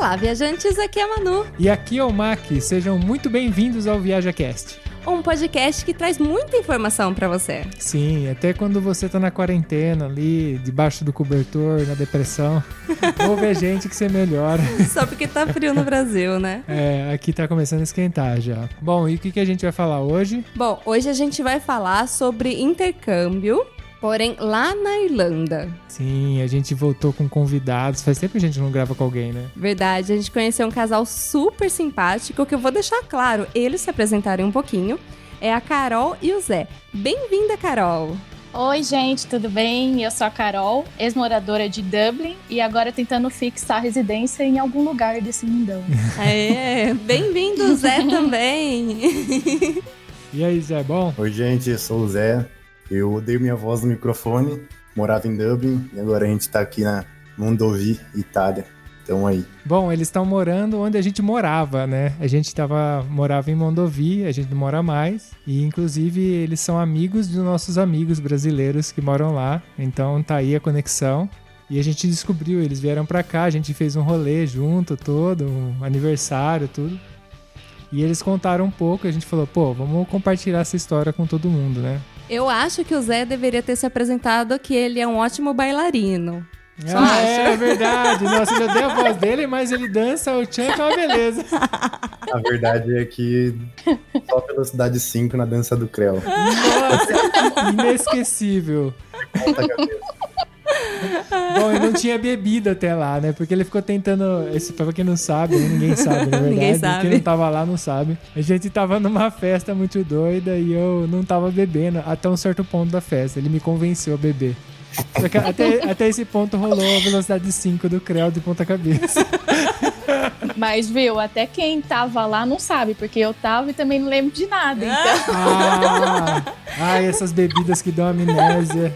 Olá, viajantes, aqui é a Manu. E aqui é o Mac, sejam muito bem-vindos ao ViajaCast. Um podcast que traz muita informação pra você. Sim, até quando você tá na quarentena ali, debaixo do cobertor, na depressão, ouve a gente que você melhora. Só porque tá frio no Brasil, né? É, aqui tá começando a esquentar já. Bom, e o que a gente vai falar hoje? Bom, hoje a gente vai falar sobre intercâmbio, porém lá na Irlanda. Sim, a gente voltou com convidados. Faz tempo que a gente não grava com alguém, né? Verdade, a gente conheceu um casal super simpático, que eu vou deixar claro, eles se apresentarem um pouquinho. É a Carol e o Zé. Bem-vinda, Carol! Oi, gente, tudo bem? Eu sou a Carol, ex-moradora de Dublin e agora tentando fixar residência em algum lugar desse mundão. É, bem-vindo, Zé, também! E aí, Zé, bom? Oi, gente, eu sou o Zé. Eu odeio minha voz no microfone, morava em Dublin e agora a gente tá aqui na Mondovì, Itália. Então aí. Bom, eles estão morando onde a gente morava, né? A gente morava em Mondovì, a gente não mora mais. E, inclusive, eles são amigos dos nossos amigos brasileiros que moram lá. Então, tá aí a conexão. E a gente descobriu, eles vieram pra cá, a gente fez um rolê junto, todo, um aniversário, tudo. E eles contaram um pouco, a gente falou, pô, vamos compartilhar essa história com todo mundo, né? Eu acho que o Zé deveria ter se apresentado que ele é um ótimo bailarino. É verdade. Nossa, eu odeio a voz dele, mas ele dança o tchan que é uma beleza. A verdade é que só velocidade 5 na dança do Creu. Nossa, inesquecível. Bom, eu não tinha bebido até lá, né? Porque ele ficou tentando... Pra quem não sabe, né? Ninguém sabe, na verdade. Ninguém sabe. Quem não tava lá não sabe. A gente tava numa festa muito doida e eu não tava bebendo até um certo ponto da festa. Ele me convenceu a beber. Só que até esse ponto rolou a velocidade 5 do Creu de ponta cabeça. Mas, viu, até quem tava lá não sabe, porque eu tava e também não lembro de nada, então... Essas bebidas que dão amnésia.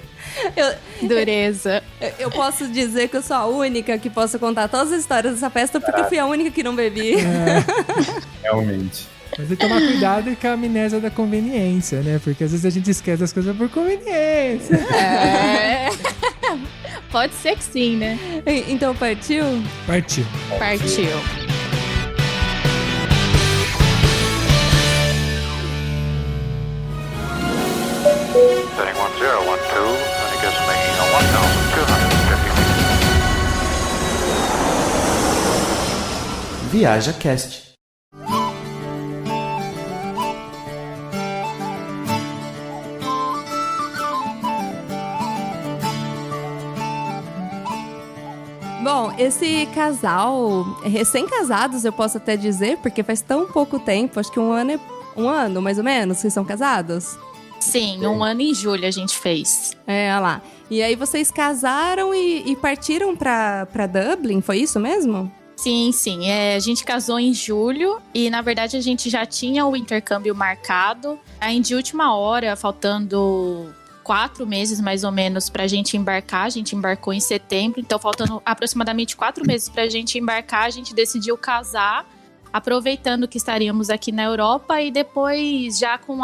Dureza. Eu posso dizer que eu sou a única que posso contar todas as histórias dessa festa, porque fui a única que não bebi. Realmente. Mas tem que tomar cuidado com a amnésia da conveniência, né? Porque às vezes a gente esquece as coisas por conveniência. É. Pode ser que sim, né? Então partiu? Partiu. Partiu. Setting 1012, and it gives me 1,250 feet. ViajaCast. Bom, esse casal, recém-casados, eu posso até dizer, porque faz tão pouco tempo, acho que um ano mais ou menos, que são casados. Sim, um ano em julho a gente fez. Olha lá. E aí vocês casaram e partiram pra Dublin, foi isso mesmo? Sim. A gente casou em julho e, na verdade, a gente já tinha o intercâmbio marcado. Aí, de última hora, faltando 4 meses, mais ou menos, pra gente embarcar. A gente embarcou em setembro, então faltando aproximadamente 4 meses pra gente embarcar, a gente decidiu casar, aproveitando que estaríamos aqui na Europa e depois já com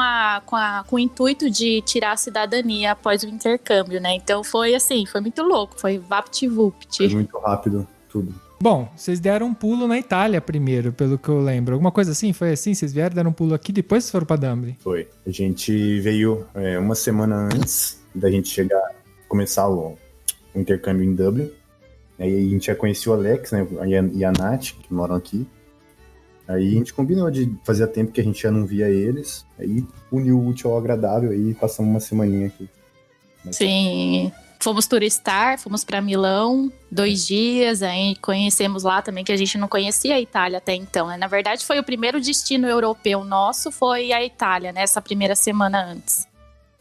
o intuito de tirar a cidadania após o intercâmbio, né? Então foi assim, foi muito louco, foi vapt-vupt. Foi muito rápido tudo. Bom, vocês deram um pulo na Itália primeiro, pelo que eu lembro. Alguma coisa assim? Foi assim? Vocês vieram, deram um pulo aqui, depois vocês foram pra Dublin? Foi. A gente veio uma semana antes da gente começar o intercâmbio em Dublin. Aí a gente já conhecia o Alex, né, e a Nath, que moram aqui. Aí a gente combinou de fazer tempo que a gente já não via eles. Aí uniu o útil ao agradável e passamos uma semaninha aqui. Sim, fomos turistar, fomos para Milão 2 dias, aí conhecemos lá também, que a gente não conhecia a Itália até então, né? Na verdade foi o primeiro destino europeu nosso, foi a Itália, né? Essa primeira semana antes.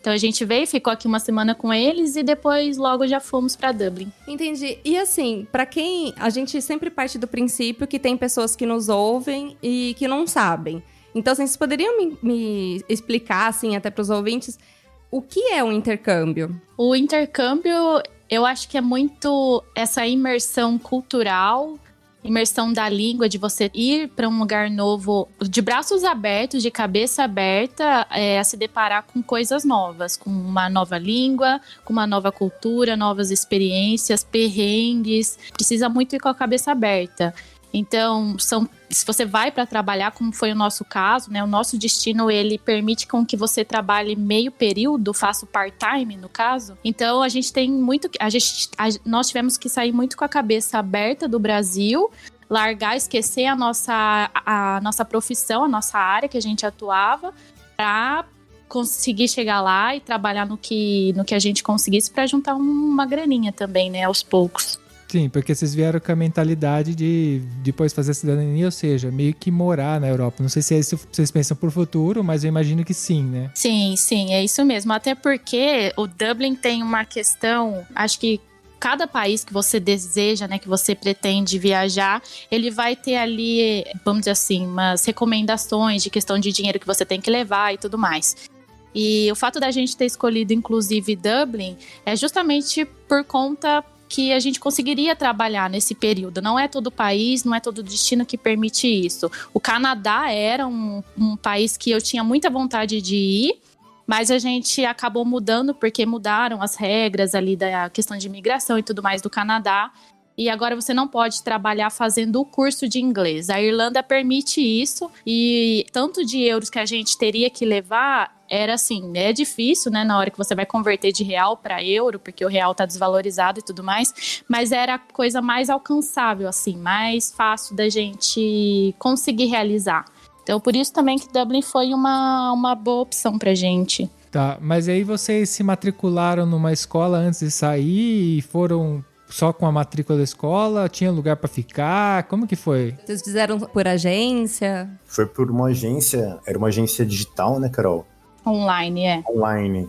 Então a gente veio, ficou aqui uma semana com eles e depois logo já fomos para Dublin. Entendi. E assim, pra quem... A gente sempre parte do princípio que tem pessoas que nos ouvem e que não sabem. Então, assim, vocês poderiam me explicar, assim, até pros ouvintes, o que é um intercâmbio? O intercâmbio, eu acho que é muito essa imersão cultural, imersão da língua, de você ir para um lugar novo, de braços abertos, de cabeça aberta, a se deparar com coisas novas, com uma nova língua, com uma nova cultura, novas experiências, perrengues. Precisa muito ir com a cabeça aberta. Então, se você vai para trabalhar, como foi o nosso caso, né? O nosso destino, ele permite com que você trabalhe meio período, faça o part-time, no caso. Então, a gente tem muito... nós tivemos que sair muito com a cabeça aberta do Brasil, largar, esquecer a nossa profissão, a nossa área que a gente atuava, para conseguir chegar lá e trabalhar no que a gente conseguisse para juntar uma graninha também, né? Aos poucos. Sim, porque vocês vieram com a mentalidade de depois fazer a cidadania, ou seja, meio que morar na Europa. Não sei se é isso que vocês pensam pro futuro, mas eu imagino que sim, né? Sim, é isso mesmo. Até porque o Dublin tem uma questão, acho que cada país que você deseja, né, que você pretende viajar, ele vai ter ali, vamos dizer assim, umas recomendações de questão de dinheiro que você tem que levar e tudo mais. E o fato da gente ter escolhido, inclusive, Dublin, é justamente por conta que a gente conseguiria trabalhar nesse período. Não é todo país, não é todo destino que permite isso. O Canadá era um país que eu tinha muita vontade de ir, mas a gente acabou mudando porque mudaram as regras ali da questão de imigração e tudo mais do Canadá. E agora você não pode trabalhar fazendo o curso de inglês. A Irlanda permite isso e tanto de euros que a gente teria que levar era assim, é difícil, né, na hora que você vai converter de real para euro, porque o real tá desvalorizado e tudo mais, mas era a coisa mais alcançável, assim, mais fácil da gente conseguir realizar. Então, por isso também que Dublin foi uma boa opção pra gente. Tá, mas aí vocês se matricularam numa escola antes de sair e foram só com a matrícula da escola? Tinha lugar pra ficar? Como que foi? Vocês fizeram por agência? Foi por uma agência, era uma agência digital, né, Carol? Online, Online,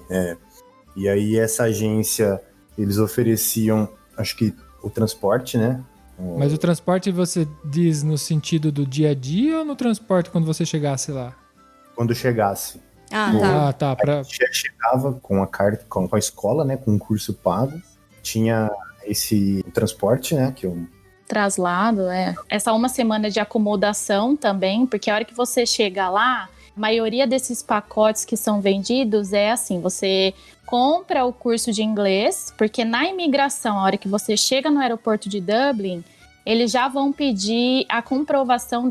E aí essa agência, eles ofereciam, acho que o transporte, né? Mas o transporte você diz no sentido do dia a dia ou no transporte quando você chegasse lá? Quando chegasse. Tá. A gente chegava com a carta, com a escola, né? Com um curso pago. Tinha esse transporte, né? Traslado, Essa uma semana de acomodação também, porque a hora que você chega lá, a maioria desses pacotes que são vendidos é assim, você compra o curso de inglês, porque na imigração, a hora que você chega no aeroporto de Dublin, eles já vão pedir a comprovação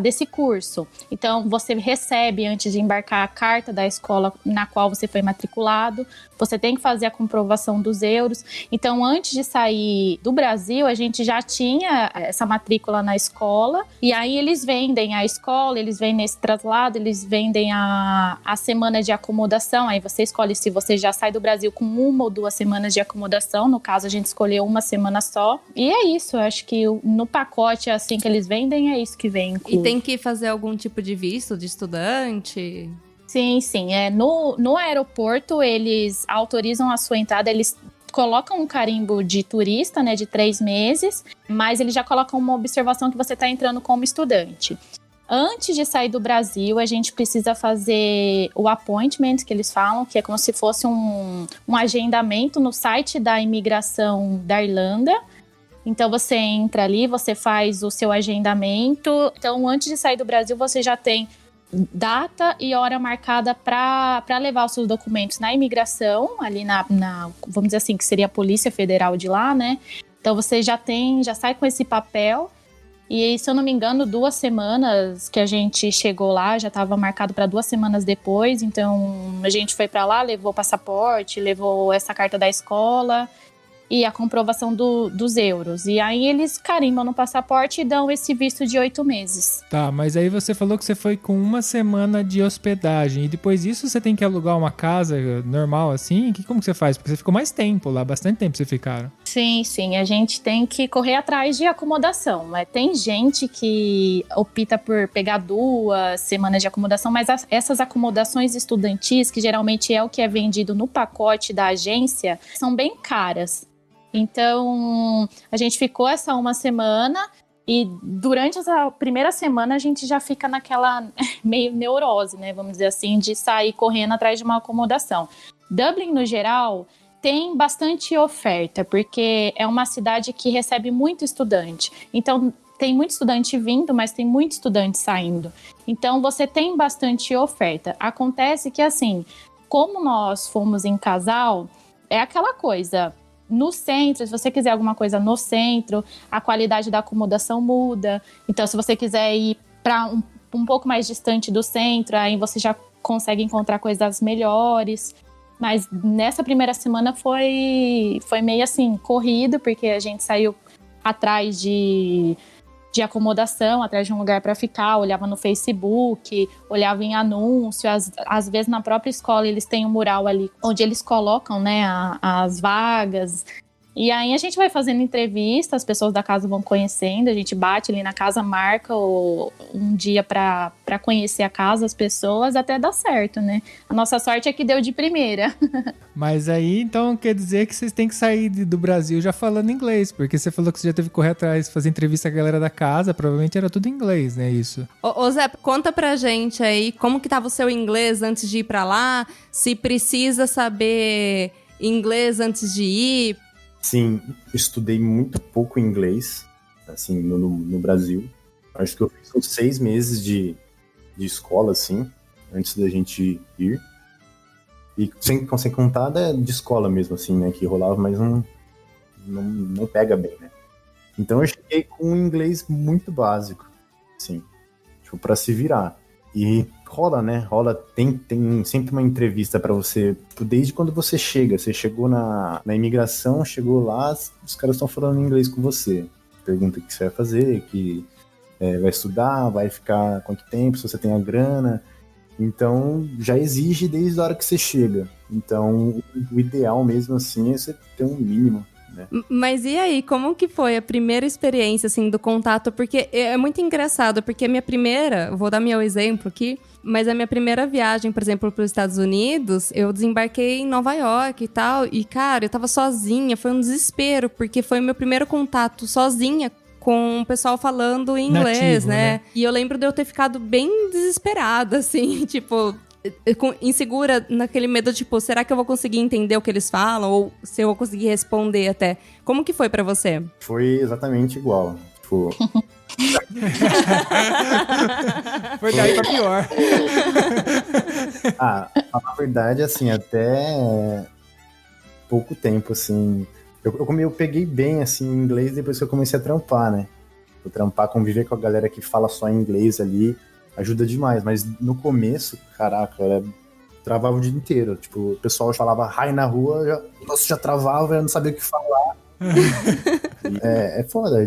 desse curso. Então, você recebe, antes de embarcar, a carta da escola na qual você foi matriculado. Você tem que fazer a comprovação dos euros. Então, antes de sair do Brasil, a gente já tinha essa matrícula na escola. E aí, eles vendem a escola, eles vendem esse traslado, eles vendem a semana de acomodação. Aí, você escolhe se você já sai do Brasil com 1 ou 2 semanas de acomodação. No caso, a gente escolheu 1 semana só. E é isso, eu acho que no pacote, assim, que eles vendem, é isso que vem incluso. E tem que fazer algum tipo de visto de estudante? Sim. No aeroporto, eles autorizam a sua entrada, eles colocam um carimbo de turista, né, de 3 meses, mas eles já colocam uma observação que você está entrando como estudante. Antes de sair do Brasil, a gente precisa fazer o appointment, que eles falam, que é como se fosse um agendamento no site da imigração da Irlanda. Então, você entra ali, você faz o seu agendamento. Então, antes de sair do Brasil, você já tem data e hora marcada para levar os seus documentos na imigração, ali na, vamos dizer assim, que seria a Polícia Federal de lá, né? Então, você já sai com esse papel. E, se eu não me engano, 2 semanas que a gente chegou lá, já estava marcado para 2 semanas depois. Então, a gente foi para lá, levou o passaporte, levou essa carta da escola e a comprovação dos euros. E aí eles carimbam no passaporte e dão esse visto de 8 meses. Tá, mas aí você falou que você foi com 1 semana de hospedagem. E depois disso você tem que alugar uma casa normal assim? Como que você faz? Porque você ficou mais tempo lá, bastante tempo vocês ficaram. Sim, a gente tem que correr atrás de acomodação. Tem gente que opta por pegar 2 semanas de acomodação, mas essas acomodações estudantis, que geralmente é o que é vendido no pacote da agência, são bem caras. Então, a gente ficou essa 1 semana e durante essa primeira semana a gente já fica naquela meio neurose, né? Vamos dizer assim, de sair correndo atrás de uma acomodação. Dublin, no geral, tem bastante oferta, porque é uma cidade que recebe muito estudante. Então, tem muito estudante vindo, mas tem muito estudante saindo. Então, você tem bastante oferta. Acontece que, assim, como nós fomos em casal, é aquela coisa... no centro, se você quiser alguma coisa no centro, a qualidade da acomodação muda. Então, se você quiser ir para um pouco mais distante do centro, aí você já consegue encontrar coisas melhores. Mas nessa primeira semana foi meio assim, corrido, porque a gente saiu atrás de acomodação, atrás de um lugar para ficar, olhava no Facebook, olhava em anúncio, às vezes na própria escola eles têm um mural ali onde eles colocam, né, as vagas. E aí a gente vai fazendo entrevista, as pessoas da casa vão conhecendo, a gente bate ali na casa, marca um dia pra conhecer a casa, as pessoas, até dar certo, né? A nossa sorte é que deu de primeira. Mas aí, então, quer dizer que vocês têm que sair do Brasil já falando inglês, porque você falou que você já teve que correr atrás, fazer entrevista com a galera da casa, provavelmente era tudo em inglês, né, isso? Ô Zé, conta pra gente aí como que tava o seu inglês antes de ir pra lá, se precisa saber inglês antes de ir. Sim, estudei muito pouco inglês, assim, no Brasil. Acho que eu fiz uns 6 meses de escola, assim, antes da gente ir. E sem contar de escola mesmo, assim, né, que rolava, mas não pega bem, né. Então eu cheguei com um inglês muito básico, assim, tipo, pra se virar. E rola, né? Tem sempre uma entrevista pra você, desde quando você chega. Você chegou na imigração, chegou lá, os caras estão falando inglês com você. Pergunta o que você vai fazer, que vai estudar, vai ficar quanto tempo, se você tem a grana. Então, já exige desde a hora que você chega. Então, o ideal mesmo, assim, é você ter um mínimo, né? Mas e aí, como que foi a primeira experiência, assim, do contato? Porque é muito engraçado, porque a minha primeira, vou dar meu exemplo aqui, mas a minha primeira viagem, por exemplo, para os Estados Unidos, eu desembarquei em Nova York e tal, e, cara, eu tava sozinha, foi um desespero, porque foi o meu primeiro contato sozinha com o pessoal falando em inglês, nativo, né? E eu lembro de eu ter ficado bem desesperada, assim, tipo, insegura, naquele medo, tipo, será que eu vou conseguir entender o que eles falam? Ou se eu vou conseguir responder até. Como que foi pra você? Foi exatamente igual. Tipo... Foi daí pra pior. Na verdade, assim, até pouco tempo, assim... Eu peguei bem, assim, o inglês depois que eu comecei a trampar, né? Conviver com a galera que fala só inglês ali, ajuda demais, mas no começo, caraca, travava o dia inteiro. Tipo, o pessoal falava hi na rua, já travava, eu não sabia o que falar. É foda,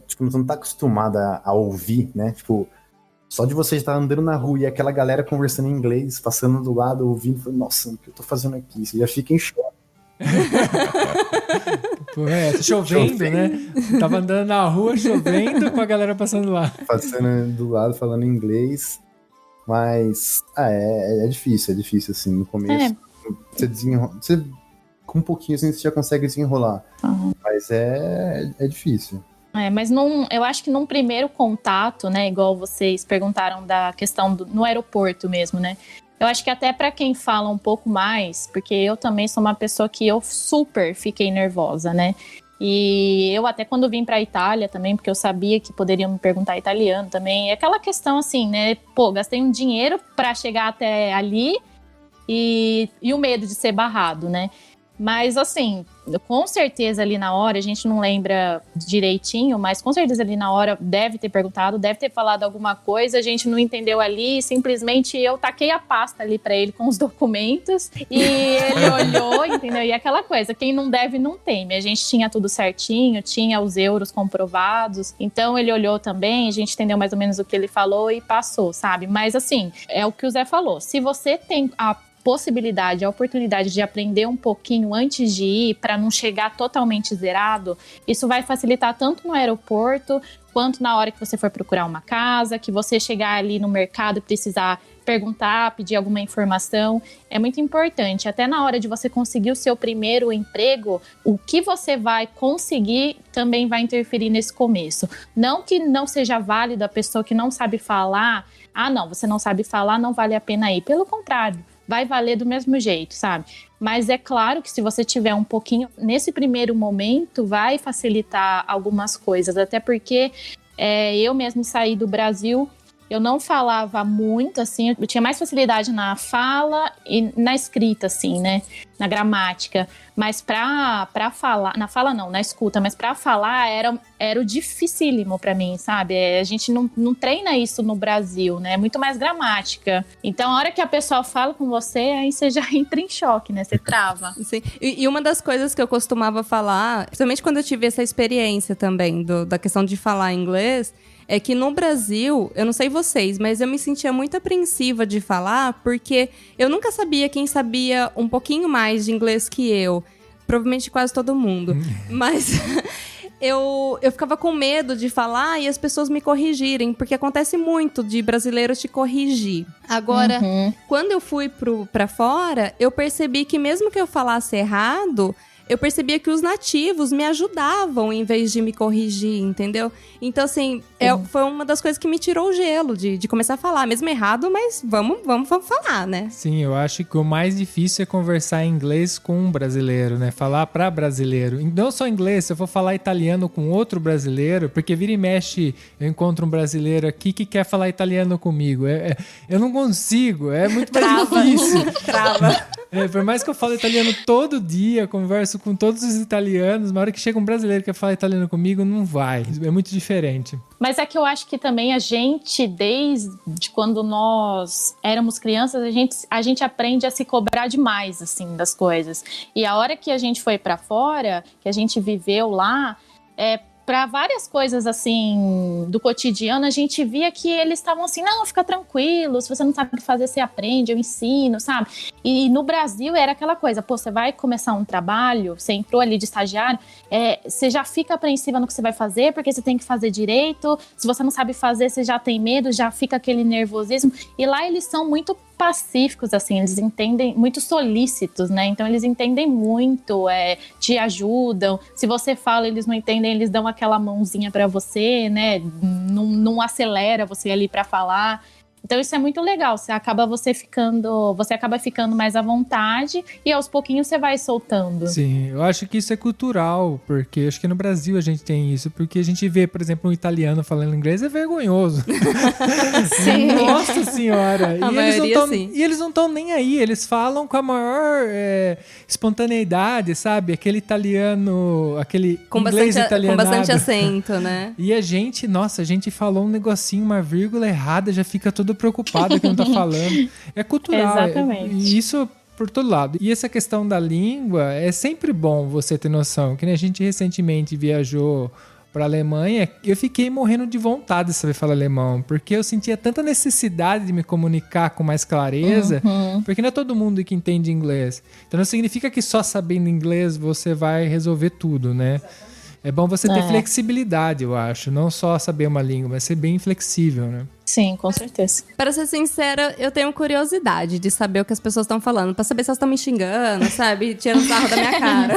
tipo, você não tá acostumada a ouvir, né? Tipo, só de você estar andando na rua e aquela galera conversando em inglês, passando do lado, ouvindo, nossa, o que eu tô fazendo aqui? Você já fica em choque. Chovendo, né? Tava andando na rua, chovendo, com a galera passando lá. Passando do lado, falando inglês. Mas, é difícil, assim, no começo. Você desenrola, com um pouquinho assim, você já consegue desenrolar. Uhum. Mas é difícil. Mas eu acho que num primeiro contato, né, igual vocês perguntaram da questão no aeroporto mesmo, né? Eu acho que até para quem fala um pouco mais, porque eu também sou uma pessoa que eu super fiquei nervosa, né? E eu até quando vim pra Itália também, porque eu sabia que poderiam me perguntar italiano também, é aquela questão assim, né? Pô, gastei um dinheiro para chegar até ali e o medo de ser barrado, né? Mas assim, com certeza ali na hora, a gente não lembra direitinho, mas com certeza ali na hora deve ter perguntado, deve ter falado alguma coisa, a gente não entendeu ali, simplesmente eu taquei a pasta ali pra ele com os documentos e ele olhou, entendeu? E aquela coisa, quem não deve não teme, a gente tinha tudo certinho, tinha os euros comprovados, então ele olhou também, a gente entendeu mais ou menos o que ele falou e passou, sabe? Mas assim, é o que o Zé falou, se você tem a possibilidade, a oportunidade de aprender um pouquinho antes de ir, para não chegar totalmente zerado, isso vai facilitar tanto no aeroporto, quanto na hora que você for procurar uma casa, que você chegar ali no mercado e precisar perguntar, pedir alguma informação, é muito importante. Até na hora de você conseguir o seu primeiro emprego, o que você vai conseguir também vai interferir nesse começo. Não que não seja válido a pessoa que não sabe falar, não, você não sabe falar, não vale a pena ir. Pelo contrário, vai valer do mesmo jeito, sabe? Mas é claro que se você tiver um pouquinho, nesse primeiro momento, vai facilitar algumas coisas, até porque eu mesmo saí do Brasil eu não falava muito, assim, eu tinha mais facilidade na fala e na escrita, assim, né? Na gramática. Mas pra falar, na fala não, na escuta, mas pra falar era o dificílimo pra mim, sabe? A gente não treina isso no Brasil, né? É muito mais gramática. Então, a hora que a pessoa fala com você, aí você já entra em choque, né? Você trava. Sim. E uma das coisas que eu costumava falar, principalmente quando eu tive essa experiência também, da questão de falar inglês, é que no Brasil, eu não sei vocês, mas eu me sentia muito apreensiva de falar, porque eu nunca sabia quem sabia um pouquinho mais de inglês que eu. Provavelmente quase todo mundo. Mas eu ficava com medo de falar e as pessoas me corrigirem, porque acontece muito de brasileiro te corrigir. Agora, quando eu fui pra fora, eu percebi que mesmo que eu falasse errado, eu percebia que os nativos me ajudavam em vez de me corrigir, entendeu? Então, assim, foi uma das coisas que me tirou o gelo de começar a falar. Mesmo errado, mas vamos falar, né? Sim, eu acho que o mais difícil é conversar em inglês com um brasileiro, né? Falar pra brasileiro. Não só inglês, se eu for falar italiano com outro brasileiro, porque vira e mexe, eu encontro um brasileiro aqui que quer falar italiano comigo. Eu não consigo, é muito mais difícil. Trava. Por mais que eu fale italiano todo dia, converso com todos os italianos, na hora que chega um brasileiro que quer falar italiano comigo, não vai. É muito diferente. Mas é que eu acho que também a gente, desde quando nós éramos crianças, a gente aprende a se cobrar demais, assim, das coisas. E a hora que a gente foi pra fora, que a gente viveu lá, para várias coisas, assim, do cotidiano, a gente via que eles estavam assim, não, fica tranquilo, se você não sabe fazer, você aprende, eu ensino, sabe? E no Brasil era aquela coisa, pô, você vai começar um trabalho, você entrou ali de estagiário, você já fica apreensiva no que você vai fazer, porque você tem que fazer direito, se você não sabe fazer, você já tem medo, já fica aquele nervosismo, e lá eles são muito pacíficos, assim, eles entendem, muito solícitos, né? Então eles entendem muito, te ajudam. Se você fala, eles não entendem, eles dão aquela mãozinha pra você, né? Não acelera você ali pra falar. Então isso é muito legal, você acaba ficando mais à vontade e aos pouquinhos você vai soltando. Sim, eu acho que isso é cultural, porque acho que no Brasil a gente tem isso, porque a gente vê, por exemplo, um italiano falando inglês, é vergonhoso. Sim. Nossa senhora! Sim. E eles não estão nem aí, eles falam com a maior espontaneidade, sabe? Aquele italiano, aquele inglês italianado. Com bastante acento, né? E a gente falou um negocinho, uma vírgula errada, já fica todo preocupado que não tá falando. É cultural. Exatamente. E isso por todo lado. E essa questão da língua, é sempre bom você ter noção. Que nem a gente recentemente viajou pra Alemanha, eu fiquei morrendo de vontade de saber falar alemão, porque eu sentia tanta necessidade de me comunicar com mais clareza, porque não é todo mundo que entende inglês. Então não significa que só sabendo inglês você vai resolver tudo, né? É bom você ter flexibilidade, eu acho. Não só saber uma língua, mas ser bem flexível, né? Sim, com certeza. Para ser sincera, eu tenho curiosidade de saber o que as pessoas estão falando. Pra saber se elas estão me xingando, sabe? Tirando sarro da minha cara.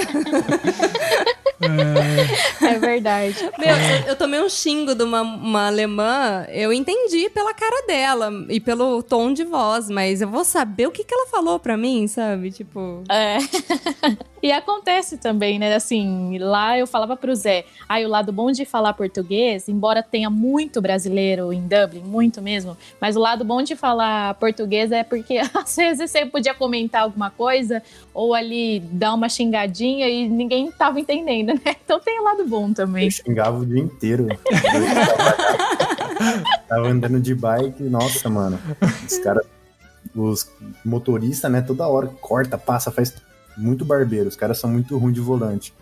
É verdade. Meu, eu tomei um xingo de uma alemã, eu entendi pela cara dela e pelo tom de voz, mas eu vou saber o que ela falou pra mim, sabe? Tipo... E acontece também, né? Assim, lá eu falava pro Zé, o lado bom de falar português, embora tenha muito brasileiro em Dublin, muito mesmo, mas o lado bom de falar português é porque às vezes você podia comentar alguma coisa ou ali dar uma xingadinha e ninguém tava entendendo, né? Então tem o lado bom também. Eu xingava o dia inteiro. Tava andando de bike, nossa, mano. Os caras, os motoristas, né, toda hora corta, passa, faz muito barbeiro. Os caras são muito ruins de volante.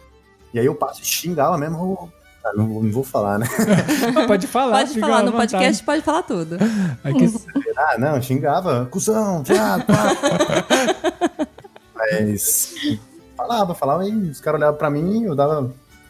E aí eu passo e xingava mesmo. Não vou falar, né? Pode falar. Pode falar, no podcast pode falar tudo. Aqui... não, xingava. Cusão, viado, pá. Mas falava, e os caras olhavam pra mim, eu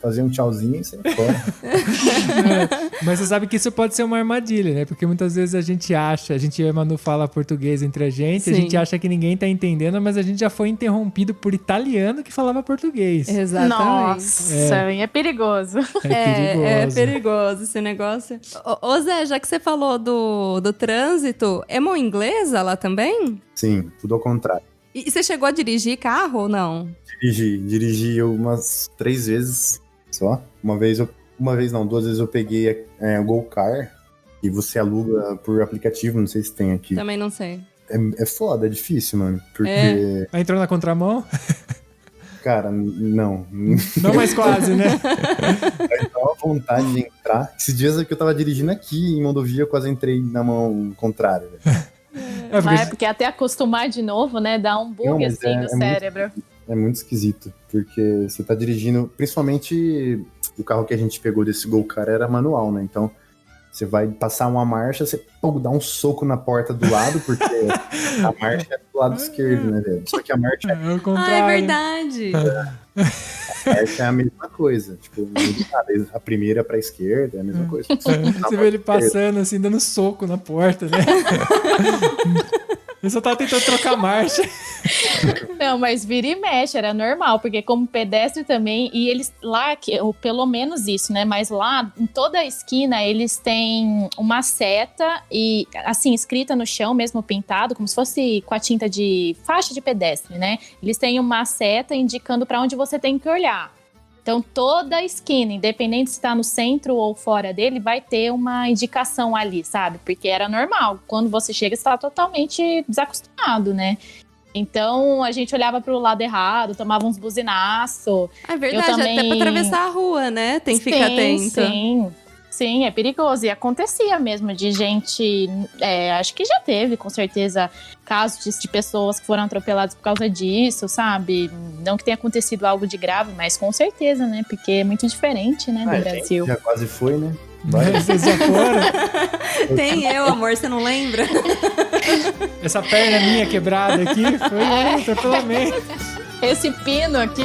fazia um tchauzinho e saia fora. Mas você sabe que isso pode ser uma armadilha, né? Porque muitas vezes a gente e a Manu fala português entre a gente gente acha que ninguém tá entendendo, mas a gente já foi interrompido por italiano que falava português. Exatamente. Nossa, é perigoso. É perigoso esse negócio. Ô Zé, já que você falou do trânsito, é mão inglesa lá também? Sim, tudo ao contrário. E você chegou a dirigir carro ou não? Dirigi umas 3 vezes só. Duas vezes eu peguei o Gol Car e você aluga por aplicativo, não sei se tem aqui. Também não sei. É foda, é difícil, mano. Porque, Entrou na contramão? cara, não. Não, mas quase, né? Mas dá uma vontade de entrar. Esses dias é que eu tava dirigindo aqui em Mondovia, eu quase entrei na mão contrária, velho. Mas porque até acostumar de novo, né? Dá um bug Não, mas assim no cérebro. É muito esquisito, porque você tá dirigindo, principalmente o carro que a gente pegou desse Gol Car era manual, né? Então, você vai passar uma marcha, você dá um soco na porta do lado, porque a marcha é do lado esquerdo, né, velho? Só que a marcha É o Ah, contrário. é verdade. é a mesma coisa. Tipo, a primeira pra esquerda é a mesma coisa. Você vê ele passando assim, dando soco na porta, né? Eu só tava tentando trocar marcha. Não, mas vira e mexe, era normal, porque como pedestre também, e eles lá, ou pelo menos isso, né? Mas lá, em toda a esquina, eles têm uma seta e, assim, escrita no chão, mesmo pintado, como se fosse com a tinta de faixa de pedestre, né? Eles têm uma seta indicando para onde você tem que olhar. Então, toda a esquina, independente se está no centro ou fora dele, vai ter uma indicação ali, sabe? Porque era normal. Quando você chega, você está totalmente desacostumado, né? Então, a gente olhava pro lado errado, tomava uns buzinaços. É verdade, também... até pra atravessar a rua, né? Tem que ficar atento. Sim, é perigoso. E acontecia mesmo de gente... acho que já teve, com certeza, casos de pessoas que foram atropeladas por causa disso, sabe? Não que tenha acontecido algo de grave, mas com certeza, né? Porque é muito diferente, né, do Brasil. Já quase foi, né? Vocês já foram? Tem eu, amor, você não lembra? Essa perna minha quebrada aqui foi um atropelamento. Esse pino aqui...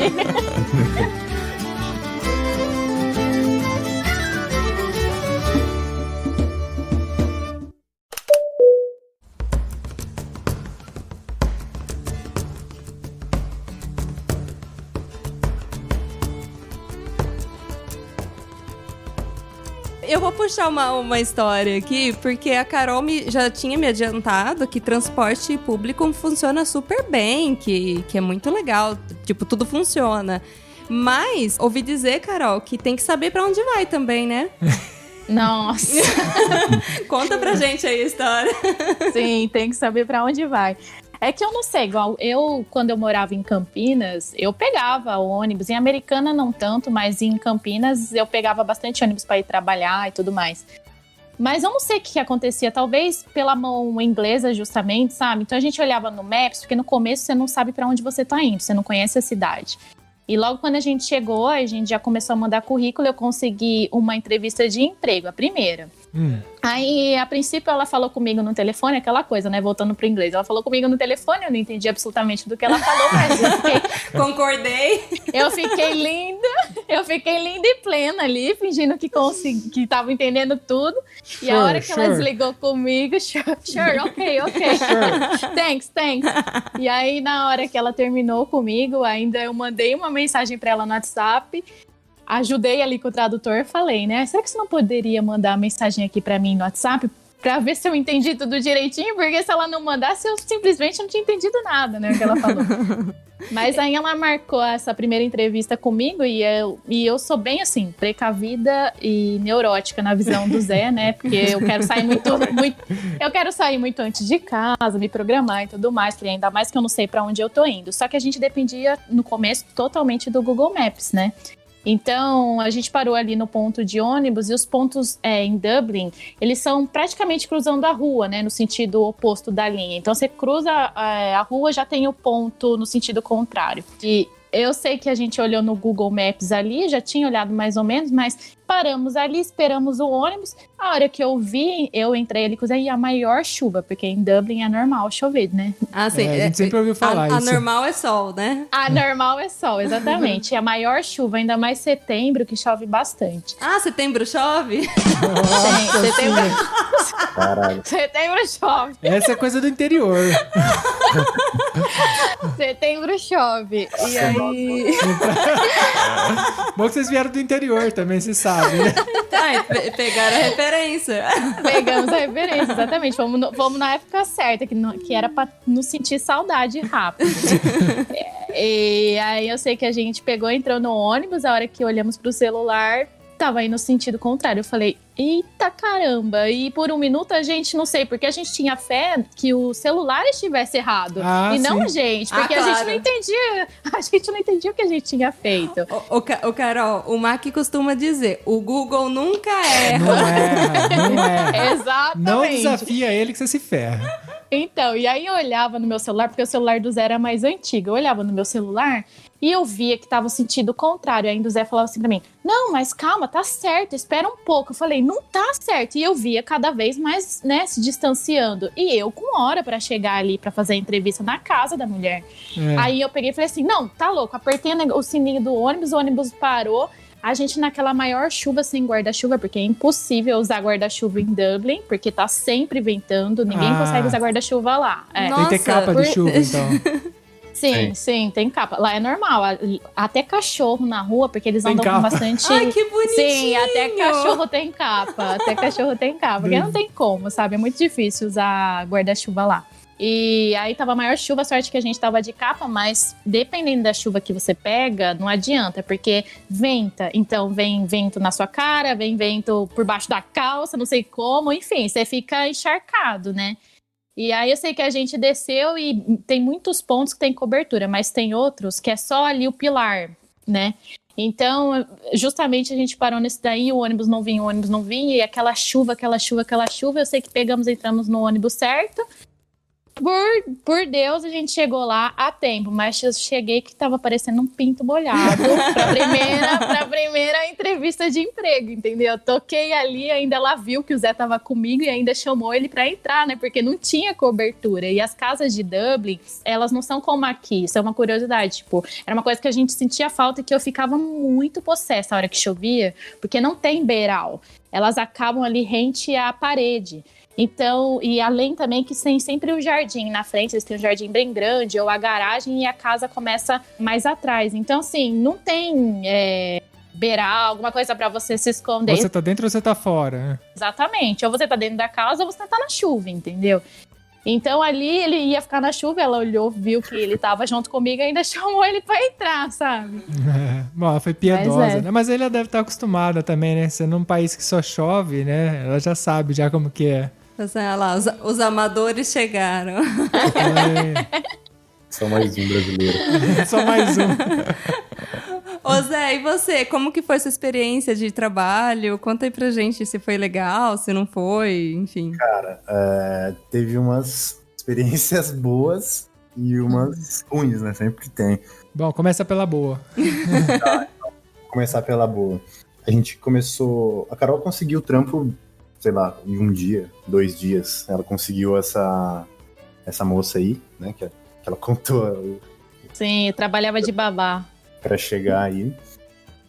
Eu vou puxar uma história aqui, porque a Carol já tinha me adiantado que transporte público funciona super bem, que é muito legal, tipo, tudo funciona. Mas, ouvi dizer, Carol, que tem que saber pra onde vai também, né? Nossa! Conta pra gente aí a história. Sim, tem que saber pra onde vai. É que eu não sei, igual quando eu morava em Campinas, eu pegava o ônibus. Em Americana não tanto, mas em Campinas eu pegava bastante ônibus para ir trabalhar e tudo mais. Mas eu não sei o que acontecia, talvez pela mão inglesa justamente, sabe? Então a gente olhava no Maps, porque no começo você não sabe para onde você tá indo, você não conhece a cidade. E logo quando a gente chegou, a gente já começou a mandar currículo, eu consegui uma entrevista de emprego, a primeira. Aí, a princípio, ela falou comigo no telefone, aquela coisa, né? Voltando pro inglês. Ela falou comigo no telefone, eu não entendi absolutamente do que ela falou, mas eu fiquei... Concordei. Eu fiquei linda e plena ali, fingindo que tava entendendo tudo. E a hora que ela desligou comigo, sure, ok. Thanks. E aí, na hora que ela terminou comigo, ainda eu mandei uma mensagem pra ela no WhatsApp, ajudei ali com o tradutor, falei, né? Será que você não poderia mandar a mensagem aqui pra mim no WhatsApp pra ver se eu entendi tudo direitinho? Porque se ela não mandasse, eu simplesmente não tinha entendido nada, né? O que ela falou. Mas aí ela marcou essa primeira entrevista comigo e eu sou bem assim, precavida e neurótica na visão do Zé, né? Porque eu quero sair eu quero sair muito antes de casa, me programar e tudo mais, porque ainda mais que eu não sei pra onde eu tô indo. Só que a gente dependia no começo totalmente do Google Maps, né? Então, a gente parou ali no ponto de ônibus e os pontos em Dublin, eles são praticamente cruzando a rua, né, no sentido oposto da linha. Então, você cruza a rua, já tem o ponto no sentido contrário. E eu sei que a gente olhou no Google Maps ali, já tinha olhado mais ou menos, mas paramos ali, esperamos o ônibus. A hora que eu vi, eu entrei ali e a maior chuva, porque em Dublin é normal chover, né? Ah, sim. A gente sempre ouviu falar isso. A normal é sol, né? A normal é sol, exatamente. A maior chuva, ainda mais setembro, que chove bastante. Ah, setembro chove? Sim, setembro... Caralho. Setembro chove. Essa é coisa do interior. Setembro chove. E aí... Bom que vocês vieram do interior também, vocês sabem, né? Pegaram a referência. Pegamos a referência, exatamente. Fomos na época certa, que era pra nos sentir saudade rápido. E aí eu sei que a gente entrou no ônibus, a hora que olhamos pro celular, tava indo no sentido contrário. Eu falei, eita caramba. E por um minuto a gente, não sei, porque a gente tinha fé que o celular estivesse errado. E não a gente, porque a gente não entendia. A gente não entendia o que a gente tinha feito. O Carol, o Mac costuma dizer, o Google nunca erra. Não erra. Exatamente. Não desafia ele que você se ferra. Então, e aí eu olhava no meu celular, porque o celular do Zé era mais antigo. Eu olhava no meu celular e eu via que tava o sentido contrário. Ainda o Zé falava assim pra mim, não, mas calma, tá certo, espera um pouco. Eu falei, não tá certo. E eu via cada vez mais, né, se distanciando. E eu com hora pra chegar ali pra fazer a entrevista na casa da mulher. Aí eu peguei e falei assim, não, tá louco. Apertei o sininho do ônibus, o ônibus parou. A gente naquela maior chuva sem guarda-chuva, porque é impossível usar guarda-chuva em Dublin, porque tá sempre ventando, ninguém consegue usar guarda-chuva lá. Tem que ter capa de chuva, então. Sim, tem capa. Lá é normal, até cachorro na rua, porque eles andam com bastante... Ai, que bonitinho! Sim, até cachorro tem capa, porque não tem como, sabe? É muito difícil usar guarda-chuva lá. E aí tava a maior chuva, sorte que a gente tava de capa, mas dependendo da chuva que você pega, não adianta, porque venta. Então vem vento na sua cara, vem vento por baixo da calça, não sei como, enfim, você fica encharcado, né? E aí eu sei que a gente desceu e tem muitos pontos que tem cobertura, mas tem outros que é só ali o pilar, né? Então, justamente a gente parou nesse daí, o ônibus não vinha, e aquela chuva, eu sei que entramos no ônibus certo. Por Deus, a gente chegou lá a tempo, mas eu cheguei que tava parecendo um pinto molhado pra primeira entrevista de emprego, entendeu? Eu toquei ali, ainda ela viu que o Zé tava comigo e ainda chamou ele pra entrar, né? Porque não tinha cobertura. E as casas de Dublin, elas não são como aqui, isso é uma curiosidade, tipo, era uma coisa que a gente sentia falta e que eu ficava muito possessa a hora que chovia, porque não tem beiral. Elas acabam ali rente à parede. Então, e além também que tem sempre o jardim na frente, eles têm um jardim bem grande, ou a garagem e a casa começa mais atrás. Então, assim, não tem beiral, alguma coisa pra você se esconder. Você tá dentro ou você tá fora? Exatamente. Ou você tá dentro da casa ou você tá na chuva, entendeu? Então, ali ele ia ficar na chuva, ela olhou, viu que ele tava junto comigo e ainda chamou ele pra entrar, sabe? Bom, ela foi piedosa, né? Mas ela deve estar acostumada também, né? Sendo num país que só chove, né? Ela já sabe já como que é. Olha lá, os amadores chegaram. Só mais um brasileiro. Só mais um. Ô Zé, e você? Como que foi sua experiência de trabalho? Conta aí pra gente se foi legal, se não foi, enfim. Cara, teve umas experiências boas e umas ruins, né? Sempre tem. Bom, começa pela boa. Tá, então, vou começar pela boa. A gente começou... A Carol conseguiu o trampo, sei lá, em um dia, 2 dias. Ela conseguiu essa moça aí, né? Que ela contou. Sim, eu trabalhava de babá. Pra chegar aí.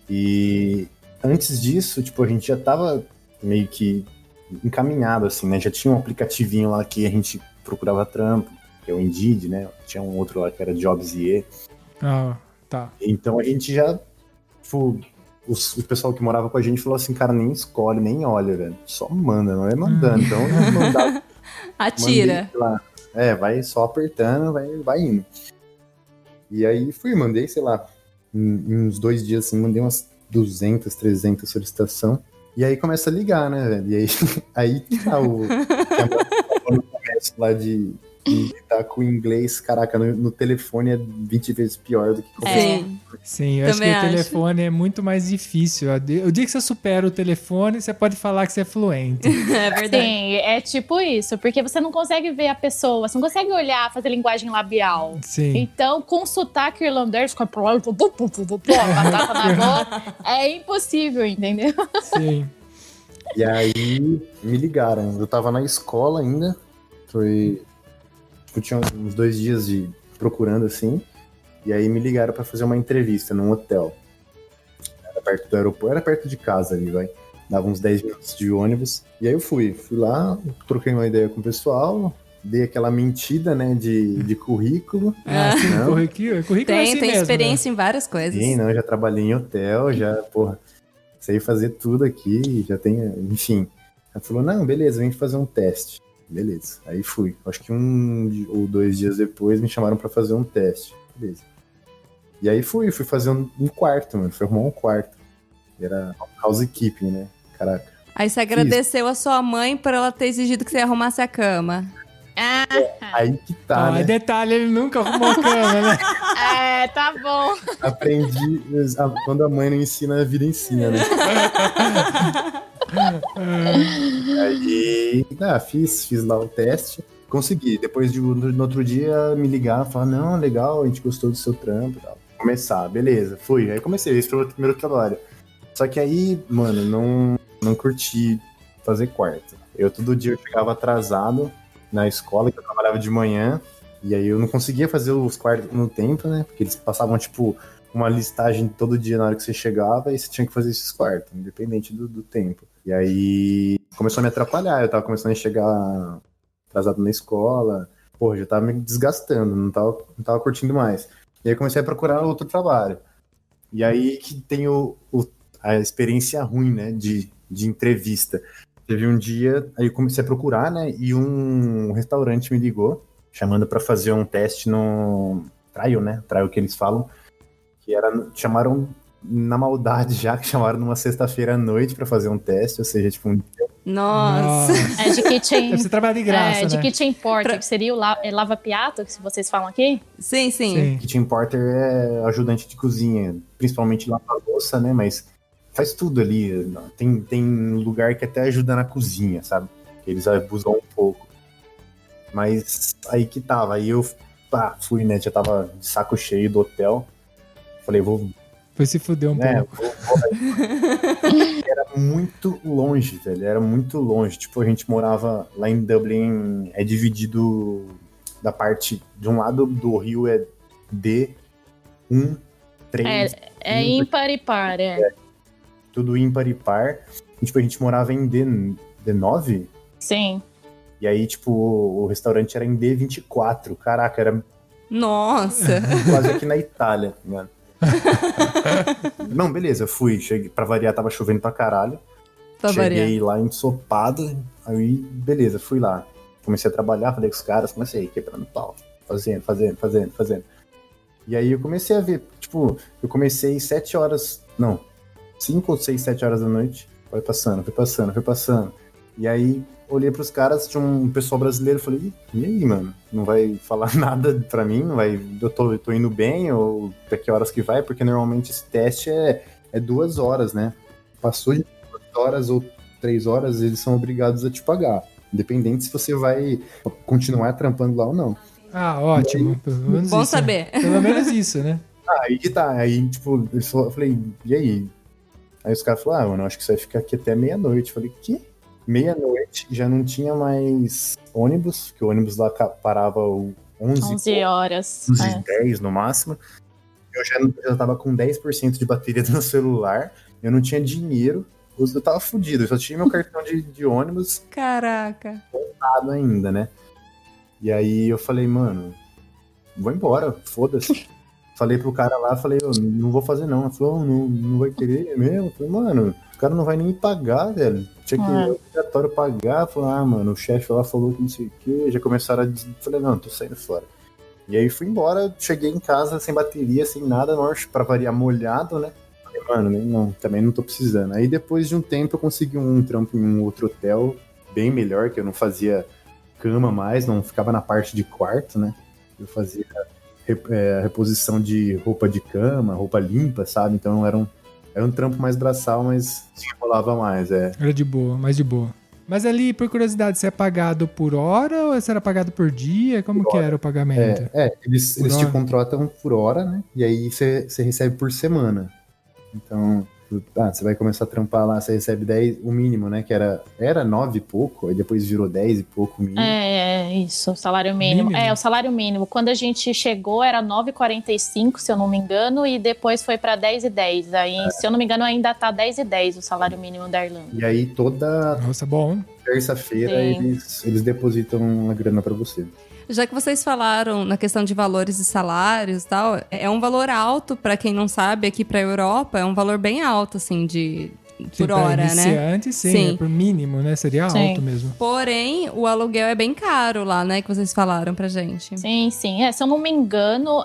E antes disso, tipo, a gente já tava meio que encaminhado, assim, né? Já tinha um aplicativinho lá que a gente procurava trampo, que é o Indeed, né? Tinha um outro lá que era Jobs.ie. Ah, tá. Então a gente já... Tipo, o pessoal que morava com a gente falou assim, cara, nem escolhe, nem olha, velho. Só manda, não é mandando. Então eu mandava... Atira. Lá. Vai só apertando, vai indo. E aí mandei, sei lá, em uns 2 dias, assim, mandei umas 200, 300 solicitação. E aí começa a ligar, né, velho? E aí tá o começo lá de tá com o inglês, caraca, no telefone é 20 vezes pior do que qualquer Sim, eu acho que o telefone é muito mais difícil. O dia que você supera o telefone, você pode falar que você é fluente. É verdade. Sim, é tipo isso, porque você não consegue ver a pessoa, você não consegue olhar, fazer linguagem labial. Sim. Então, com sotaque irlandês, com a batata na boca, é impossível, entendeu? Sim. E aí me ligaram, eu tava na escola ainda, eu tinha uns 2 dias de procurando assim, e aí me ligaram pra fazer uma entrevista num hotel. Era perto do aeroporto, era perto de casa ali, dava uns 10 minutos de ônibus. E aí eu fui lá, troquei uma ideia com o pessoal, dei aquela mentida, né, de currículo. Currículo é assim tem mesmo, experiência né? em várias coisas. Sim, não, eu já trabalhei em hotel, sei fazer tudo aqui, já tenho, enfim. Ela falou, não, beleza, vem fazer um teste. Beleza, aí fui. Acho que 1 ou 2 dias depois me chamaram pra fazer um teste. Beleza. E aí fui fazer um quarto, mano. Fui arrumar um quarto. Era housekeeping, né? Caraca. Aí você agradeceu a sua mãe por ela ter exigido que você arrumasse a cama. Ah, Aí que tá, né? Detalhe, ele nunca arrumou cama, né? tá bom. Aprendi, quando a mãe não ensina, a vida ensina, né? Aí, fiz lá o teste, consegui. Depois, no outro dia, me ligar, falar, não, legal, a gente gostou do seu trampo e tal. Começar, beleza, fui. Aí comecei, esse foi o primeiro trabalho. Só que aí, mano, não curti fazer quarto. Todo dia eu chegava atrasado na escola, que eu trabalhava de manhã, e aí eu não conseguia fazer os quartos no tempo, né? Porque eles passavam, tipo, uma listagem todo dia na hora que você chegava, e você tinha que fazer esses quartos, independente do tempo. E aí começou a me atrapalhar, eu tava começando a chegar atrasado na escola, porra, já tava me desgastando, não tava curtindo mais. E aí comecei a procurar outro trabalho. E aí que tem a experiência ruim, né, de entrevista. Teve um dia, aí eu comecei a procurar, né, e um restaurante me ligou, chamando pra fazer um teste no trial, né, trial que eles falam, chamaram na maldade já, que chamaram numa sexta-feira à noite pra fazer um teste, ou seja, tipo um... Nossa! É de kitchen... Você trabalha de graça, de né? kitchen porter, que seria o lava-piato, que vocês falam aqui? Sim. Kitchen porter é ajudante de cozinha, principalmente lava louça, né, mas faz tudo ali. Tem lugar que até ajuda na cozinha, sabe? Eles abusam um pouco. Mas aí que tava, aí eu fui, né, já tava de saco cheio do hotel. Falei, vou... Foi se fuder um pouco. Era muito longe, velho. Era muito longe. Tipo, a gente morava lá em Dublin, é dividido da parte... De um lado do rio é D1, 3... É ímpar e par, Tudo ímpar e par. E, tipo, a gente morava em D9. Sim. E aí, tipo, o restaurante era em D24. Caraca, era... Nossa! Quase aqui na Itália, tá ligado? Não, beleza, fui. Cheguei, pra variar, tava chovendo pra caralho. Cheguei lá ensopado. Aí, beleza, fui lá. Comecei a trabalhar, falei com os caras, comecei quebrando pau. Fazendo. E aí eu comecei a ver, tipo, eu comecei 7 horas... Não, 5 ou 6, 7 horas da noite. Foi passando. E aí, olhei pros caras, tinha um pessoal brasileiro, falei, e aí, mano? Não vai falar nada pra mim? Não vai, eu tô indo bem? Ou pra que horas que vai? Porque normalmente esse teste é 2 horas, né? Passou de 2 horas ou 3 horas, eles são obrigados a te pagar. Independente se você vai continuar trampando lá ou não. Ah, ótimo. Pelo menos Bom isso, saber. Né? Pelo menos isso, né? Aí que tá. Aí, tipo, eu falei, e aí? Aí os caras falaram, mano, acho que você vai ficar aqui até meia-noite. Eu falei, que? Meia-noite, já não tinha mais ônibus, que o ônibus lá parava 11 horas. 10 no máximo. Eu já tava com 10% de bateria no celular, eu não tinha dinheiro, eu tava fudido, eu só tinha meu cartão de ônibus. Caraca. Contado ainda, né? E aí eu falei, mano, vou embora, foda-se. Falei pro cara lá, falei, não vou fazer não. Ele falou, não vai querer mesmo? Eu falei, mano, o cara não vai nem me pagar, velho. Tinha que ir obrigatório pagar. Falei, mano, o chefe lá falou que não sei o quê. Já começaram a dizer, falei, não, tô saindo fora. E aí fui embora, cheguei em casa sem bateria, sem nada, pra variar molhado, né? Falei, mano, também não tô precisando. Aí depois de um tempo eu consegui um trampo em um outro hotel, bem melhor, que eu não fazia cama mais, não ficava na parte de quarto, né? Eu fazia reposição de roupa de cama, roupa limpa, sabe? Então era um trampo mais braçal, mas se enrolava mais, Era de boa, mais de boa. Mas ali, por curiosidade, você é pagado por hora ou você era pagado por dia? Como que era o pagamento? Eles te contratam por hora, né? E aí você recebe por semana. Então, você vai começar a trampar lá, você recebe 10, o mínimo, né? Que era 9 e pouco, aí depois virou 10 e pouco o mínimo. Isso, o salário mínimo. O salário mínimo. Quando a gente chegou era 9,45, se eu não me engano, e depois foi pra 10,10. Aí, se eu não me engano, ainda tá 10,10 o salário mínimo da Irlanda. E aí toda terça-feira eles depositam a grana pra você. Já que vocês falaram na questão de valores e salários e tal, é um valor alto, pra quem não sabe, aqui pra Europa, é um valor bem alto, assim, de por hora, né? Iniciante, sim. Por mínimo, né? Seria alto mesmo. Porém, o aluguel é bem caro lá, né? Que vocês falaram pra gente. Sim. Se eu não me engano,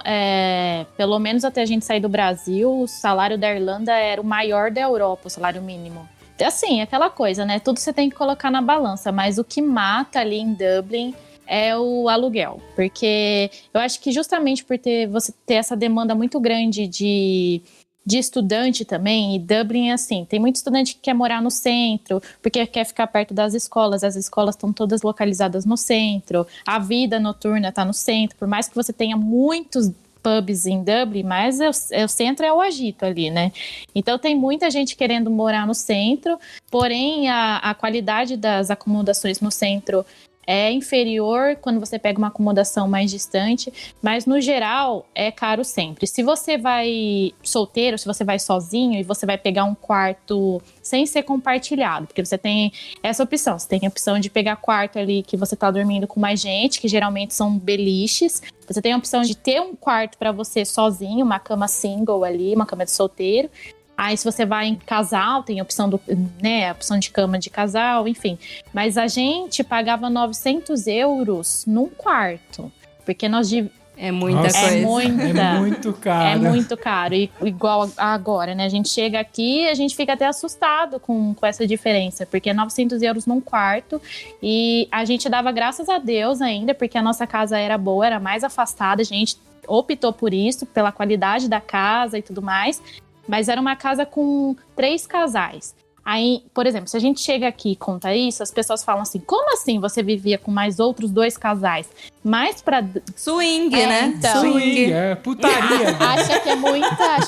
pelo menos até a gente sair do Brasil, o salário da Irlanda era o maior da Europa, o salário mínimo. Assim, aquela coisa, né? Tudo você tem que colocar na balança, mas o que mata ali em Dublin é o aluguel. Porque eu acho que justamente por você ter essa demanda muito grande de estudante também, e Dublin é assim, tem muito estudante que quer morar no centro, porque quer ficar perto das escolas, as escolas estão todas localizadas no centro, a vida noturna está no centro, por mais que você tenha muitos pubs em Dublin, mas o centro é o agito ali, né? Então tem muita gente querendo morar no centro, porém a qualidade das acomodações no centro é inferior quando você pega uma acomodação mais distante, mas no geral é caro sempre. Se você vai solteiro, se você vai sozinho e você vai pegar um quarto sem ser compartilhado, porque você tem essa opção, você tem a opção de pegar quarto ali que você tá dormindo com mais gente, que geralmente são beliches, você tem a opção de ter um quarto para você sozinho, uma cama single ali, uma cama de solteiro. Aí se você vai em casal, tem a opção a opção de cama de casal, enfim. Mas a gente pagava 900 euros num quarto, porque nós é muita coisa. É muito caro. É muito caro. E igual agora, né? A gente chega aqui e a gente fica até assustado com essa diferença, porque é 900 euros num quarto. E a gente dava graças a Deus ainda, porque a nossa casa era boa, era mais afastada. A gente optou por isso, pela qualidade da casa e tudo mais. Mas era uma casa com 3 casais. Aí, por exemplo, se a gente chega aqui e conta isso, as pessoas falam assim, como assim você vivia com mais outros 2 casais? Mais pra... Swing, né? Então, Swing, putaria. acha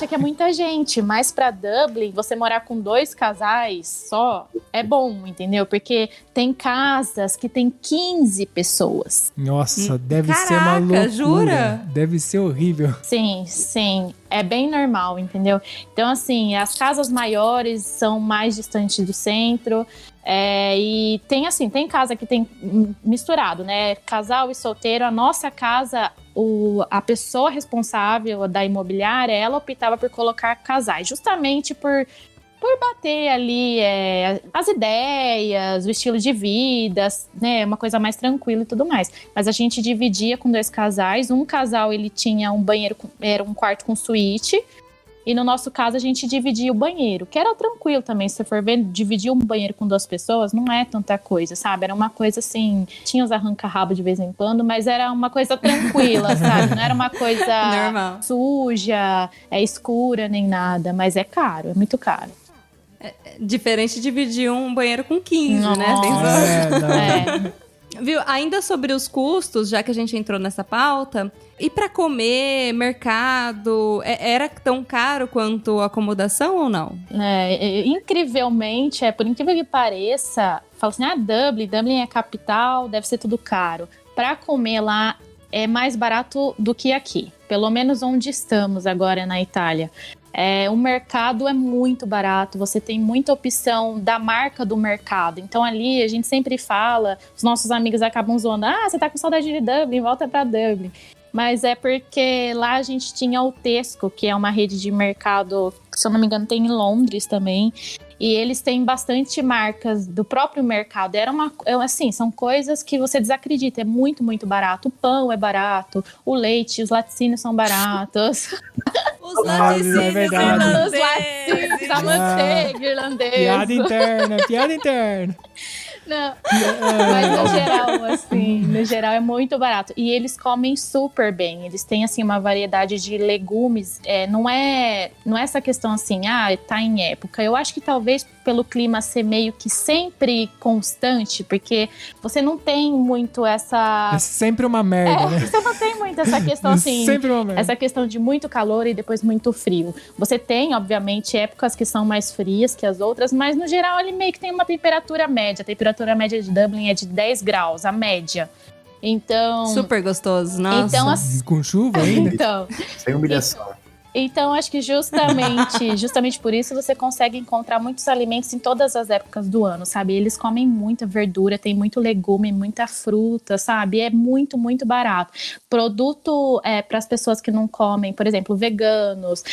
que é muita gente, mas pra Dublin, você morar com 2 casais só é bom, entendeu? Porque tem casas que tem 15 pessoas. Nossa, deve ser uma loucura. Jura? Deve ser horrível. Sim. É bem normal, entendeu? Então, assim, as casas maiores são mais distantes do centro. E tem casa que tem misturado, né? Casal e solteiro. A nossa casa, a pessoa responsável da imobiliária, ela optava por colocar casais, justamente por bater ali as ideias, o estilo de vida, né, uma coisa mais tranquila e tudo mais. Mas a gente dividia com 2 casais. Um casal, ele tinha um banheiro, era um quarto com suíte. E no nosso caso, a gente dividia o banheiro, que era tranquilo também. Se você for ver, dividir um banheiro com 2 pessoas não é tanta coisa, sabe? Era uma coisa assim, tinha os arranca-rabo de vez em quando, mas era uma coisa tranquila, sabe? Não era uma coisa normal, suja, escura, nem nada. Mas é caro, é muito caro. Diferente de dividir um banheiro com 15, Nossa. né? Viu? Ainda sobre os custos, já que a gente entrou nessa pauta, e pra comer, mercado, era tão caro quanto a acomodação ou não? Incrivelmente, por incrível que pareça, fala assim, Dublin é capital, deve ser tudo caro. Pra comer lá é mais barato do que aqui, pelo menos onde estamos agora na Itália. O mercado é muito barato, você tem muita opção da marca do mercado. Então ali a gente sempre fala, os nossos amigos acabam zoando, você tá com saudade de Dublin, volta pra Dublin. Mas é porque lá a gente tinha o Tesco, que é uma rede de mercado, que, se eu não me engano, tem em Londres também. E eles têm bastante marcas do próprio mercado. São coisas que você desacredita. É muito, muito barato. O pão é barato, o leite, os laticínios são baratos. Os laticínios irlandeses. A manteiga irlandesa. Piada interna. Não, mas no geral é muito barato. E eles comem super bem. Eles têm, assim, uma variedade de legumes. Não é essa questão assim, tá em época. Eu acho que talvez pelo clima ser meio que sempre constante, porque você não tem muito essa... É sempre uma merda, né? Você não tem muito essa questão assim... Sempre uma merda. Essa questão de muito calor e depois muito frio. Você tem, obviamente, épocas que são mais frias que as outras, mas no geral ele meio que tem uma temperatura média. A temperatura média de Dublin é de 10 graus, a média. Então... Super gostoso, nossa. Então, com chuva ainda? Então... Sem humilhação. Então, acho que justamente por isso você consegue encontrar muitos alimentos em todas as épocas do ano, sabe? Eles comem muita verdura, tem muito legume, muita fruta, sabe? É muito, muito barato. Produto para as pessoas que não comem, por exemplo, veganos,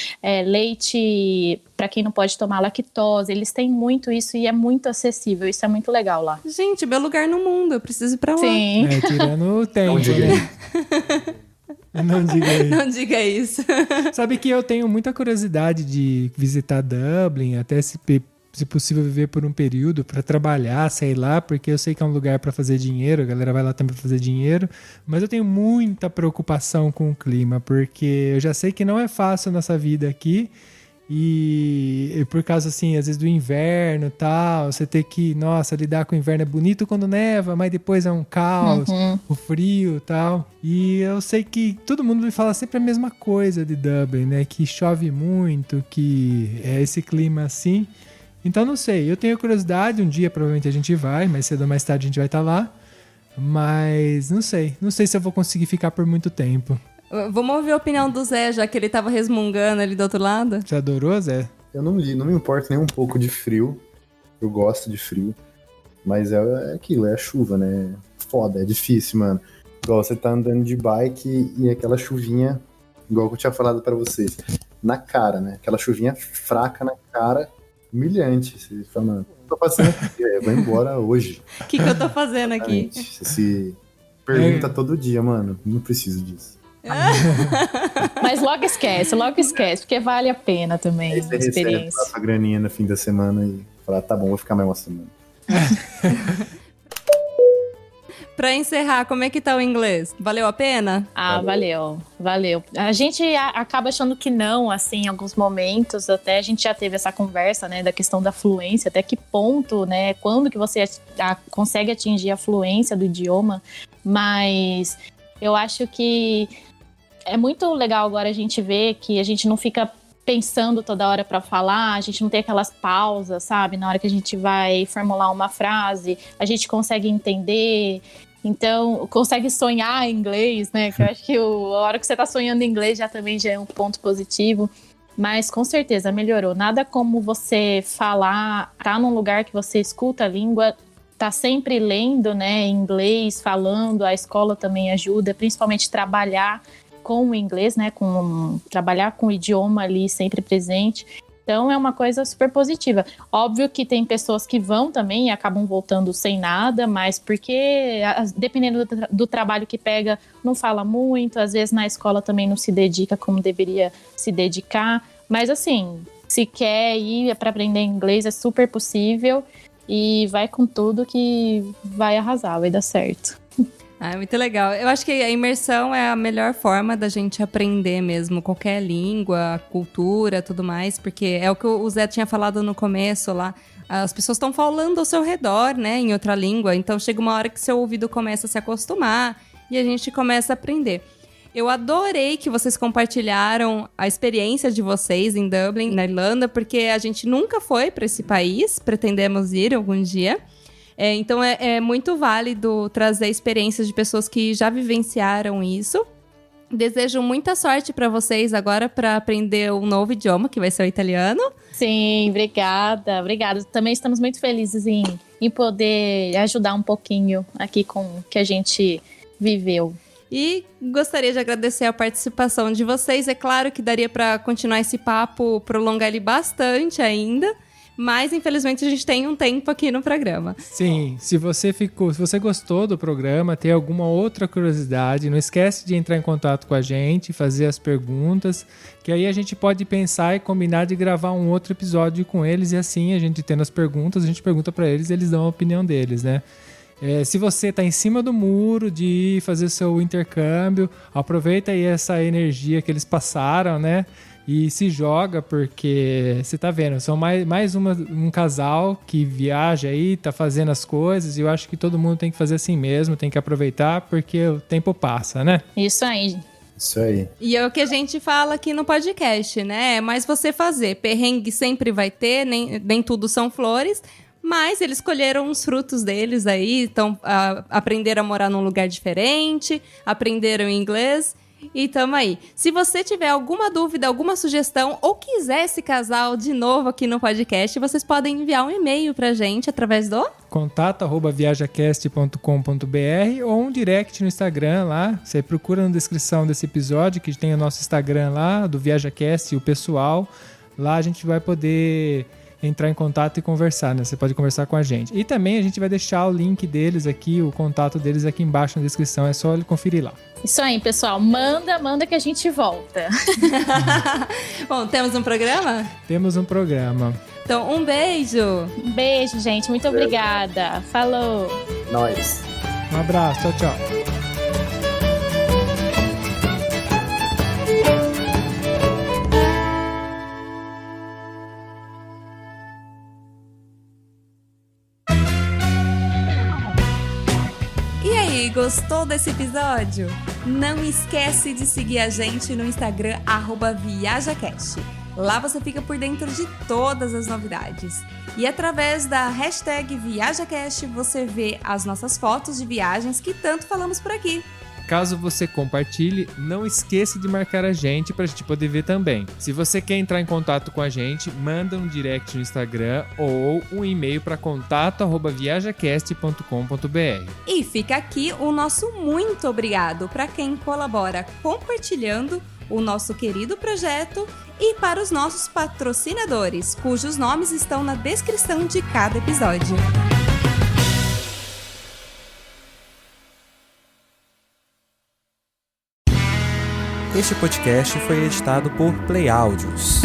leite para quem não pode tomar lactose, eles têm muito isso e é muito acessível, isso é muito legal lá. Gente, meu lugar no mundo, eu preciso ir pra lá. Sim. Tirando o tempo, Não diga né? Não diga isso. Não diga isso. Sabe que eu tenho muita curiosidade de visitar Dublin, até se possível viver por um período para trabalhar, sei lá, porque eu sei que é um lugar para fazer dinheiro, a galera vai lá também para fazer dinheiro, mas eu tenho muita preocupação com o clima, porque eu já sei que não é fácil nossa vida aqui. E por causa, assim, às vezes do inverno e tal, você ter que, nossa, lidar com o inverno é bonito quando neva, mas depois é um caos, o frio e tal. E eu sei que todo mundo me fala sempre a mesma coisa de Dublin, né? Que chove muito, que é esse clima assim. Então, não sei, eu tenho curiosidade, um dia provavelmente a gente vai, mais cedo ou mais tarde a gente vai estar lá. Mas não sei se eu vou conseguir ficar por muito tempo. Vamos ouvir a opinião do Zé, já que ele tava resmungando ali do outro lado. Você adorou, Zé? Eu não me importo nem um pouco de frio. Eu gosto de frio. Mas é aquilo, é a chuva, né? Foda, é difícil, mano. Igual você tá andando de bike e aquela chuvinha, igual que eu tinha falado pra vocês, na cara, né? Aquela chuvinha fraca na cara, humilhante. Você fala, mano, o que eu tô fazendo aqui? Eu vou embora hoje. O que eu tô fazendo aqui? Você se pergunta todo dia, mano, não preciso disso. Mas logo esquece, porque vale a pena também Aí a você recebe experiência. a sua graninha no fim da semana e fala, tá bom, vou ficar mais uma semana. Pra encerrar, como é que tá o inglês? Valeu a pena? Ah, valeu. A gente acaba achando que não, assim, em alguns momentos, até a gente já teve essa conversa, né, da questão da fluência, até que ponto, né, quando que você consegue atingir a fluência do idioma, mas eu acho que é muito legal agora a gente ver que a gente não fica pensando toda hora para falar, a gente não tem aquelas pausas, sabe? Na hora que a gente vai formular uma frase, a gente consegue entender, então consegue sonhar em inglês, né? Que eu acho que a hora que você tá sonhando em inglês já é um ponto positivo. Mas com certeza melhorou. Nada como você falar, tá num lugar que você escuta a língua, tá sempre lendo, né, em inglês, falando, a escola também ajuda, principalmente trabalhar com o inglês, né, trabalhar com o idioma ali sempre presente. Então é uma coisa super positiva. Óbvio que tem pessoas que vão também e acabam voltando sem nada, mas porque dependendo do trabalho que pega, não fala muito, às vezes na escola também não se dedica como deveria se dedicar. Mas assim, se quer ir para aprender inglês é super possível e vai com tudo que vai arrasar, vai dar certo. Ah, muito legal. Eu acho que a imersão é a melhor forma da gente aprender mesmo qualquer língua, cultura, tudo mais, porque é o que o Zé tinha falado no começo lá. As pessoas estão falando ao seu redor, né, em outra língua, então chega uma hora que seu ouvido começa a se acostumar e a gente começa a aprender. Eu adorei que vocês compartilharam a experiência de vocês em Dublin, na Irlanda, porque a gente nunca foi para esse país, pretendemos ir algum dia. Então é muito válido trazer experiências de pessoas que já vivenciaram isso. Desejo muita sorte para vocês agora para aprender um novo idioma, que vai ser o italiano. Sim, obrigada. Também estamos muito felizes em poder ajudar um pouquinho aqui com o que a gente viveu. E gostaria de agradecer a participação de vocês. É claro que daria para continuar esse papo, prolongar ele bastante ainda. Mas, infelizmente, a gente tem um tempo aqui no programa. Sim, se você gostou do programa, tem alguma outra curiosidade, não esquece de entrar em contato com a gente, fazer as perguntas, que aí a gente pode pensar e combinar de gravar um outro episódio com eles, e assim, a gente tendo as perguntas, a gente pergunta para eles e eles dão a opinião deles, né? Se você está em cima do muro de fazer seu intercâmbio, aproveita aí essa energia que eles passaram, né? E se joga, porque você tá vendo, são mais um casal que viaja aí, tá fazendo as coisas, e eu acho que todo mundo tem que fazer assim mesmo, tem que aproveitar, porque o tempo passa, né? Isso aí. Isso aí. E é o que a gente fala aqui no podcast, né? É mais você fazer. Perrengue sempre vai ter, nem tudo são flores, mas eles colheram os frutos deles aí, então aprenderam a morar num lugar diferente, aprenderam inglês. E tamo aí. Se você tiver alguma dúvida, alguma sugestão ou quiser se casar de novo aqui no podcast, vocês podem enviar um e-mail pra gente através do contato@viajacast.com.br ou um direct no Instagram lá. Você procura na descrição desse episódio que tem o nosso Instagram lá, do ViajaCast e o pessoal. Lá a gente vai poder entrar em contato e conversar, né? Você pode conversar com a gente. E também a gente vai deixar o link deles aqui, o contato deles aqui embaixo na descrição. É só ele conferir lá. Isso aí, pessoal. Manda que a gente volta. Bom, temos um programa? Temos um programa. Então, um beijo! Um beijo, gente. Muito obrigada. Falou! Nós. Um abraço. Tchau, tchau. Gostou desse episódio? Não esquece de seguir a gente no Instagram @ViajaCast. Lá você fica por dentro de todas as novidades. E através da hashtag ViajaCast você vê as nossas fotos de viagens que tanto falamos por aqui. Caso você compartilhe, não esqueça de marcar a gente pra gente poder ver também. Se você quer entrar em contato com a gente, manda um direct no Instagram ou um e-mail para contato@viajacast.com.br. E fica aqui o nosso muito obrigado para quem colabora compartilhando o nosso querido projeto e para os nossos patrocinadores, cujos nomes estão na descrição de cada episódio. Este podcast foi editado por Play Áudios.